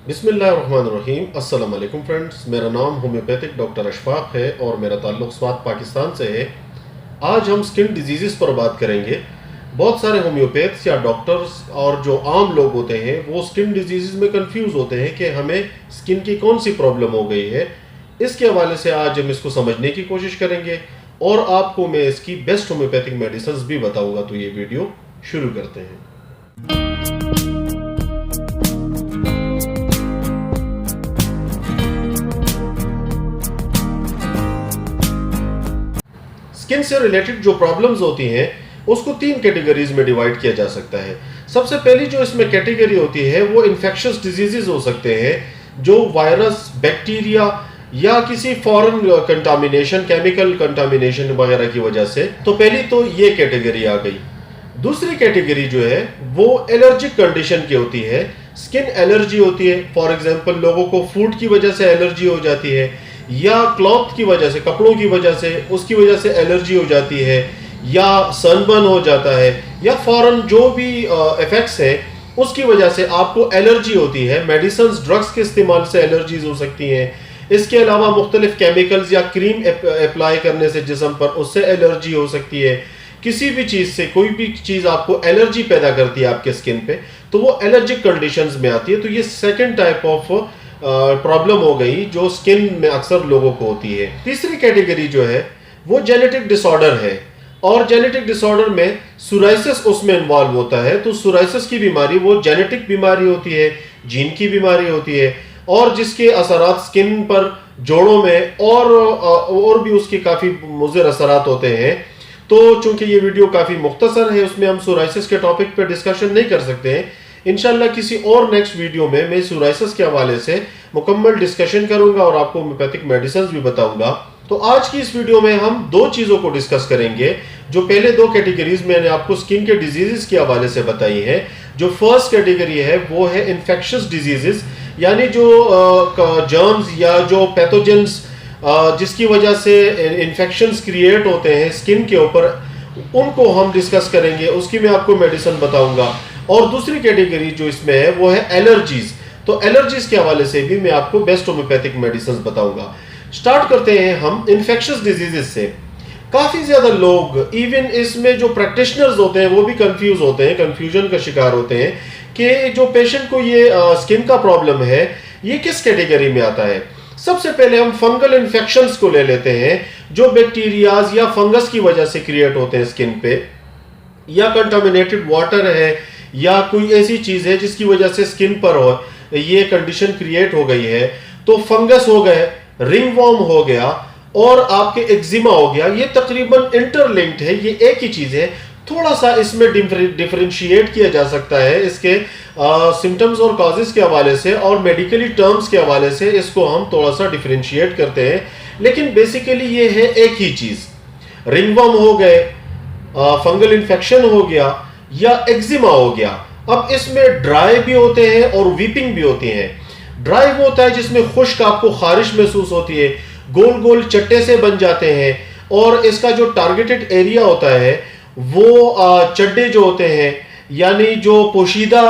बिस्मिल्लाहिर्रहमानिर्रहीम। अस्सलाम वालेकुम फ्रेंड्स, मेरा नाम होम्योपैथिक डॉक्टर अशफाक है और मेरा ताल्लुक़ स्वात पाकिस्तान से है। आज हम स्किन डिजीज़ पर बात करेंगे। बहुत सारे होम्योपैथ्स या डॉक्टर्स और जो आम लोग होते हैं वो स्किन डिजीज़ में कंफ्यूज होते हैं कि हमें स्किन की कौन सी प्रॉब्लम हो गई है। इसके हवाले से आज हम इसको समझने की कोशिश करेंगे और आपको मैं इसकी बेस्ट होम्योपैथिक मेडिसिन भी बताऊँगा। तो ये वीडियो शुरू करते हैं। स्किन से रिलेटेड जो प्रॉब्लम्स होती हैं उसको 3 कैटेगरीज में डिवाइड किया जा सकता है। सबसे पहली जो इसमें कैटेगरी होती है वो इन्फेक्शियस डिजीजेस हो सकते हैं, जो वायरस, बैक्टीरिया या किसी फॉरेन कंटामिनेशन, केमिकल कंटामिनेशन वगैरह की वजह से। तो पहली तो ये कैटेगरी आ गई। दूसरी कैटेगरी जो है वो एलर्जिक कंडीशन की होती है। स्किन एलर्जी होती है, फॉर एग्जांपल लोगों को फूड की वजह से एलर्जी हो जाती है या क्लॉथ की वजह से, कपड़ों की वजह से, उसकी वजह से एलर्जी हो जाती है या सनबर्न हो जाता है या फॉरेन जो भी इफेक्ट्स हैं उसकी वजह से आपको एलर्जी होती है। मेडिसिन, ड्रग्स के इस्तेमाल से एलर्जीज हो सकती हैं। इसके अलावा मुख्तलिफ केमिकल्स या क्रीम अप्लाई करने से जिस्म पर, उससे एलर्जी हो सकती है। किसी भी चीज़ से कोई भी चीज़ आपको एलर्जी पैदा करती है आपके स्किन पे, तो वो एलर्जिक कंडीशंस में आती है। तो ये सेकंड टाइप ऑफ प्रॉब्लम हो गई जो स्किन में अक्सर लोगों को होती है। तीसरी कैटेगरी जो है वो जेनेटिक डिसऑर्डर है और जेनेटिक डिसऑर्डर में सोराइसिस उसमें इन्वॉल्व होता है। तो सोराइसिस की बीमारी वो जेनेटिक बीमारी होती है, जीन की बीमारी होती है और जिसके असरात स्किन पर, जोड़ों में और भी उसके काफ़ी मुज़िर असरात होते हैं। तो चूंकि ये वीडियो काफ़ी मुख्तसर है, उसमें हम सोराइसिस के टॉपिक पर डिस्कशन नहीं कर सकते हैं। इंशाल्लाह किसी और नेक्स्ट वीडियो में मैं सोराइसिस के हवाले से मुकम्मल डिस्कशन करूंगा और आपको होम्योपैथिक मेडिसिन भी बताऊंगा। तो आज की इस वीडियो में हम 2 चीज़ों को डिस्कस करेंगे। जो पहले 2 कैटेगरीज मैंने आपको स्किन के डिजीजेस के हवाले से बताई है। जो फर्स्ट कैटेगरी है वो है इन्फेक्शियस डिजीजेस, यानी जो जर्म्स या जो पैथोजेंस जिसकी वजह से इन्फेक्शंस क्रिएट होते हैं स्किन के ऊपर, उनको हम डिस्कस करेंगे, उसकी मैं आपको मेडिसिन बताऊंगा। और दूसरी कैटेगरी जो इसमें है वो है एलर्जीज। तो एलर्जीज के हवाले से भी मैं आपको बेस्ट होम्योपैथिक मेडिसिन बताऊंगा। स्टार्ट करते हैं हम इन्फेक्शियस डिजीजेस से। काफ़ी ज़्यादा लोग, इवन इसमें जो प्रैक्टिशनर्स होते हैं वो भी कंफ्यूज होते हैं, कंफ्यूजन का शिकार होते हैं कि जो पेशेंट को ये स्किन का प्रॉब्लम है ये किस कैटेगरी में आता है। सबसे पहले हम फंगल इन्फेक्शंस को ले लेते हैं जो बैक्टीरियाज या फंगस की वजह से क्रिएट होते हैं स्किन पे, या कंटामिनेटेड वाटर है या कोई ऐसी चीज़ है जिसकी वजह से स्किन पर हो ये कंडीशन क्रिएट हो गई है। तो फंगस हो गए, रिंगवॉर्म हो गया और आपके एक्जिमा हो गया। ये तकरीबन इंटरलिंक्ड है, ये एक ही चीज़ है। थोड़ा सा इसमें डिफरेंशिएट किया जा सकता है इसके सिम्टम्स और कॉजेज के हवाले से, और मेडिकली टर्म्स के हवाले से इसको हम थोड़ा सा डिफरेंशिएट करते हैं, लेकिन बेसिकली ये है एक ही चीज़। रिंगवॉर्म हो गए, फंगल इन्फेक्शन हो गया या एक्जिमा हो गया। अब इसमें ड्राई भी होते हैं और वीपिंग भी होती है। ड्राई वो होता है जिसमें खुश्क, आपको खारिश महसूस होती है, गोल गोल चट्टे से बन जाते हैं और इसका जो टारगेटेड एरिया होता है वो चड्डे जो होते हैं, यानी जो पोशीदा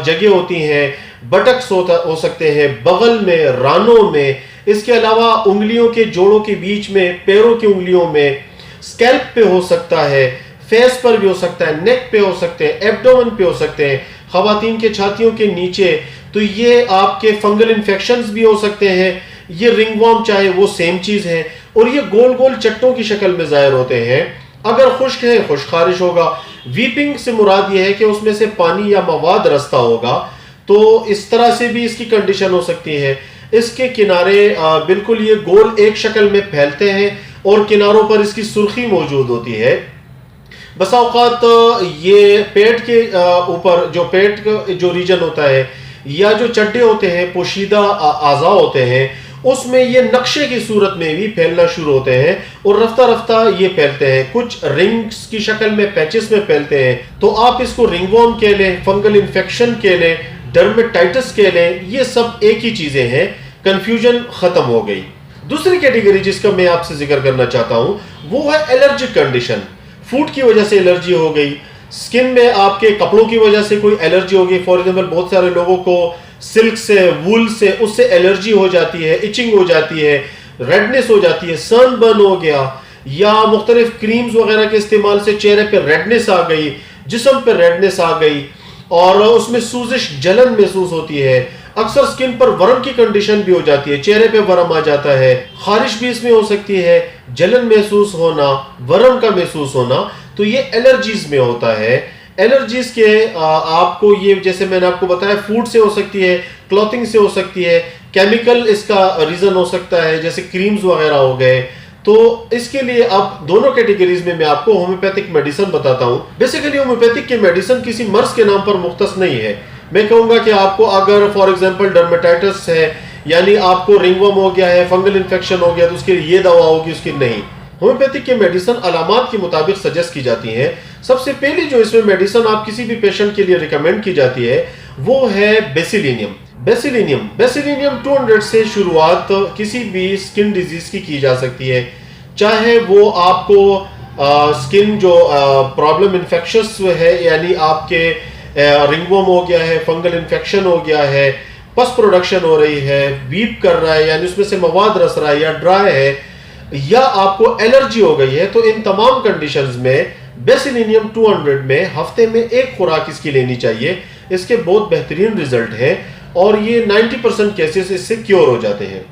जगह होती हैं, बटक्स हो सकते हैं, बगल में, रानों में, इसके अलावा उंगलियों के जोड़ों के बीच में, पैरों की उंगलियों में, स्कैल्प पे हो सकता है, फेस पर भी हो सकता है, नेक पे हो सकते हैं, एब्डोमेन पे हो सकते हैं, खवातीन के छातियों के नीचे। तो ये आपके फंगल इन्फेक्शंस भी हो सकते हैं। ये रिंगवॉर्म चाहे वो सेम चीज़ है और ये गोल गोल चट्टों की शक्ल में ज़ाहिर होते हैं। अगर खुश्क है, खुश्क खारिश होगा। वीपिंग से मुराद ये है कि उसमें से पानी या मवाद रस्ता होगा। तो इस तरह से भी इसकी कंडीशन हो सकती है। इसके किनारे बिल्कुल ये गोल एक शक्ल में फैलते हैं और किनारों पर इसकी सुर्खी मौजूद होती है। बसा औकात ये पेट के ऊपर, जो पेट का जो रीजन होता है या जो चड्डे होते हैं, पोशीदा आज़ा होते हैं, उसमें ये नक्शे की सूरत में भी फैलना शुरू होते हैं और रफ्ता रफ्ता ये फैलते हैं। कुछ रिंग्स की शक्ल में, पैचेस में फैलते हैं। तो आप इसको रिंगवॉर्म कह लें, फंगल इन्फेक्शन कह लें, डर्मेटाइटिस कह लें, ये सब एक ही चीज़ें हैं। कंफ्यूजन ख़त्म हो गई। दूसरी कैटेगरी जिसका मैं आपसे जिक्र करना चाहता हूँ वो है एलर्जिक कंडीशन। फूड की वजह से एलर्जी हो गई, स्किन में आपके कपड़ों की वजह से कोई एलर्जी होगी। फॉर एग्जांपल बहुत सारे लोगों को सिल्क से, वूल से, उससे एलर्जी हो जाती है, इचिंग हो जाती है, रेडनेस हो जाती है, सनबर्न हो गया, या मुख्तलिफ क्रीम्स वगैरह के इस्तेमाल से चेहरे पे रेडनेस आ गई, जिस्म पे रेडनेस आ गई और उसमें सूजिश, जलन महसूस होती है। अक्सर स्किन पर वर्म की कंडीशन भी हो जाती है, चेहरे पे वर्म आ जाता है, खारिश भी इसमें हो सकती है, जलन महसूस होना, वर्म का महसूस होना, तो ये एलर्जीज में होता है। एलर्जीज के आपको ये, जैसे मैंने आपको बताया, फूड से हो सकती है, क्लॉथिंग से हो सकती है, केमिकल इसका रीजन हो सकता है, जैसे क्रीम्स वगैरह हो गए। तो इसके लिए अब दोनों कैटेगरीज में मैं आपको होम्योपैथिक मेडिसिन बताता हूं। बेसिकली होम्योपैथिक की मेडिसिन किसी मर्ज के नाम पर मुख्तस नहीं है। मैं कहूंगा कि आपको अगर फॉर एग्जांपल डर्मेटाइटिस है, यानी आपको रिंगवर्म हो गया है, फंगल इन्फेक्शन हो गया, तो उसके लिए ये दवा होगी, उसकी नहीं। होम्योपैथिक की मेडिसिन अलामात के मुताबिक सजेस्ट की जाती है। सबसे पहली जो इसमें मेडिसिन आप किसी भी पेशेंट के लिए रिकमेंड की जाती है वो है बेसिलिनियम। बेसिलिनियम 200 से शुरुआत किसी भी स्किन डिजीज की जा सकती है, चाहे वो आपको स्किन जो प्रॉब्लम इन्फेक्शस है, यानी आपके रिंगवर्म हो गया है, फंगल इन्फेक्शन हो गया है, पस प्रोडक्शन हो रही है, वीप कर रहा है यानी उसमें से मवाद रस रहा है, या ड्राई है, या आपको एलर्जी हो गई है, तो इन तमाम कंडीशंस में बेसिलिनियम 200 में हफ्ते में एक खुराक इसकी लेनी चाहिए। इसके बहुत बेहतरीन रिजल्ट है और ये 90% केसेस इससे क्योर हो जाते हैं।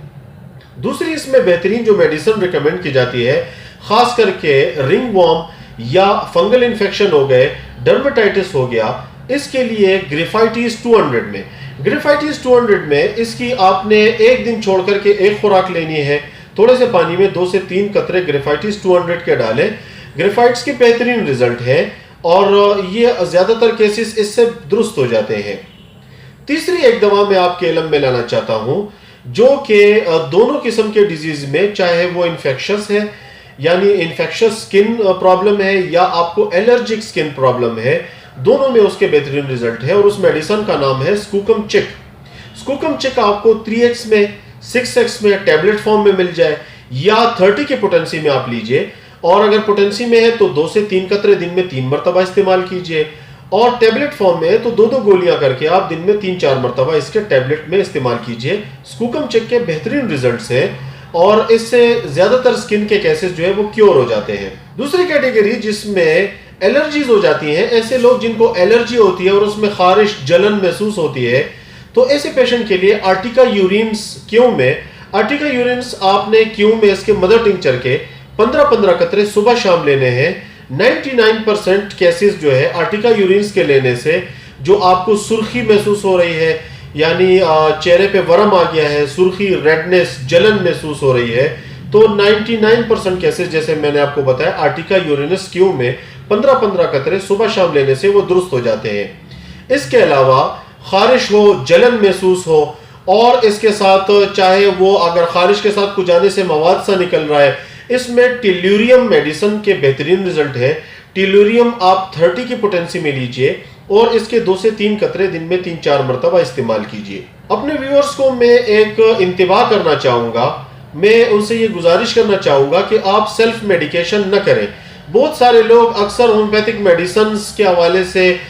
दूसरी इसमें बेहतरीन जो मेडिसिन रिकमेंड की जाती है, खास करके रिंगवर्म या फंगल इन्फेक्शन हो गए, डर्मेटाइटिस हो गया, इसके लिए ग्रिफाइटिस 200 में इसकी आपने एक दिन छोड़ करके एक खुराक लेनी है। थोड़े से पानी में 2 से 3 कतरे ग्रिफाइटिस 200 के डालें। ग्रिफाइट्स के बेहतरीन रिजल्ट है और ये ज्यादातर केसेस इससे दुरुस्त हो जाते हैं। तीसरी एक दवा मैं आपके इल्म में लाना चाहता हूं, जो कि दोनों किस्म के डिजीज में, चाहे वो इन्फेक्शस है यानी इन्फेक्शस स्किन प्रॉब्लम है या आपको एलर्जिक स्किन प्रॉब्लम है, दोनों में उसके बेहतरीन रिजल्ट है और उस मेडिसिन का नाम है स्कूकम चिक। स्कूकम चिक आपको 3x में, 6x में टैबलेट फॉर्म में मिल जाए या 30 की पोटेंसी में आप लीजिए, और अगर पोटेंसी में है तो 2 से 3 कतरे दिन में 3 मरतबा इस्तेमाल कीजिए, और टैबलेट फॉर्म में है तो 2-2 गोलियां करके आप दिन में 3-4 मरतबा इसके टैबलेट में इस्तेमाल कीजिए। स्कूकम चिक के बेहतरीन रिजल्ट्स हैं और इससे ज्यादातर स्किन के केसेस जो है वो क्योर हो जाते हैं। दूसरी कैटेगरी जिसमें एलर्जीज हो जाती हैं, ऐसे लोग जिनको एलर्जी होती है और उसमें खारिश, जलन महसूस होती है, तो ऐसे पेशेंट के लिए आर्टिका यूरिन्स आपने क्यू में इसके मदर टिंचर के 15-15 कतरे सुबह शाम लेने हैं। 99% केसेस जो है आर्टिका यूरिन्स के लेने से, जो आपको सुर्खी महसूस हो रही है, यानी चेहरे पे वर्म आ गया है, सुर्खी, रेडनेस, जलन महसूस हो रही है, तो 99% केसेस, जैसे मैंने आपको बताया, आर्टिका यूरिनस क्यू में 15-15 कतरे सुबह शाम लेने से वो दुरुस्त हो जाते हैं। इसके अलावा खारिश हो, जलन महसूस हो, और इसके साथ चाहे वो अगर खारिश के साथ कुछ जाने से मवाद सा निकल रहा है, इसमें टिल्यूरियम मेडिसिन के बेहतरीन रिजल्ट है। टिल्यूरियम आप 30 की पोटेंसी में लीजिए और इसके 2 से 3 कतरे दिन में 3-4 मरतबा इस्तेमाल कीजिए। अपने व्यूअर्स को मैं एक इंतबाह करना चाहूंगा, मैं उनसे ये गुजारिश करना चाहूंगा कि आप सेल्फ मेडिकेशन न करें। बहुत सारे लोग अक्सर होम्योपैथिक मेडिसिन के हवाले से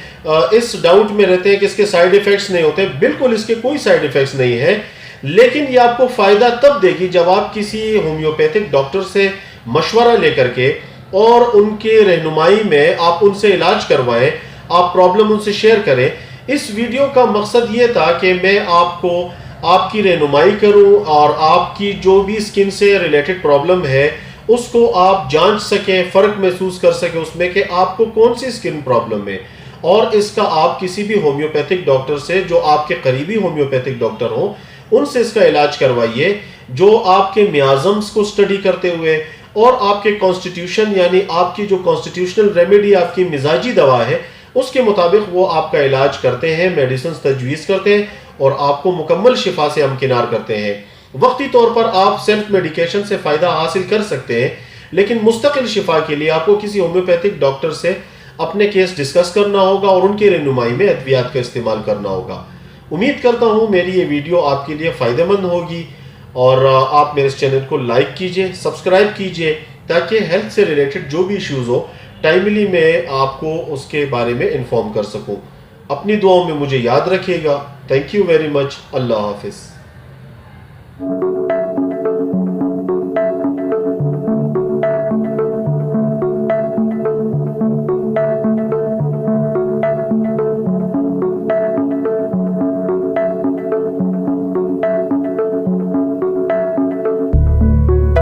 इस डाउट में रहते हैं कि इसके साइड इफेक्ट्स नहीं होते। बिल्कुल इसके कोई साइड इफेक्ट्स नहीं है, लेकिन ये आपको फायदा तब देगी जब आप किसी होम्योपैथिक डॉक्टर से मशवरा लेकर के और उनके रहनुमाई में आप उनसे इलाज करवाएं, आप प्रॉब्लम उनसे शेयर करें। इस वीडियो का मकसद ये था कि मैं आपको आपकी रहनुमाई करूं और आपकी जो भी स्किन से रिलेटेड प्रॉब्लम है उसको आप जांच सकें, फर्क महसूस कर सकें उसमें कि आपको कौन सी स्किन प्रॉब्लम है, और इसका आप किसी भी होम्योपैथिक डॉक्टर से, जो आपके करीबी होम्योपैथिक डॉक्टर हो, उनसे इसका इलाज करवाइए, जो आपके मियाजम्स को स्टडी करते हुए और आपके कॉन्स्टिट्यूशन, यानी आपकी जो कॉन्स्टिट्यूशनल रेमेडी, आपकी मिजाजी दवा है, उसके मुताबिक वो आपका इलाज करते हैं, मेडिसिन तजवीज़ करते हैं और आपको मुकम्मल शिफा से हमकिनार करते हैं। वक्ती तौर पर आप सेल्फ मेडिकेशन से फ़ायदा हासिल कर सकते हैं, लेकिन मुस्तकिल शिफा के लिए आपको किसी होम्योपैथिक डॉक्टर से अपने केस डिस्कस करना होगा और उनकी रहनुमाई में अद्वियात का इस्तेमाल करना होगा। उम्मीद करता हूँ मेरी ये वीडियो आपके लिए फ़ायदेमंद होगी और आप मेरे इस चैनल को लाइक कीजिए, सब्सक्राइब कीजिए, ताकि हेल्थ से रिलेटेड जो भी इश्यूज़ हो टाइमली मैं आपको उसके बारे में इन्फॉर्म कर सकूँ। अपनी दुआओं में मुझे याद रखिएगा। Thank you very much. अल्लाह हाफिज़।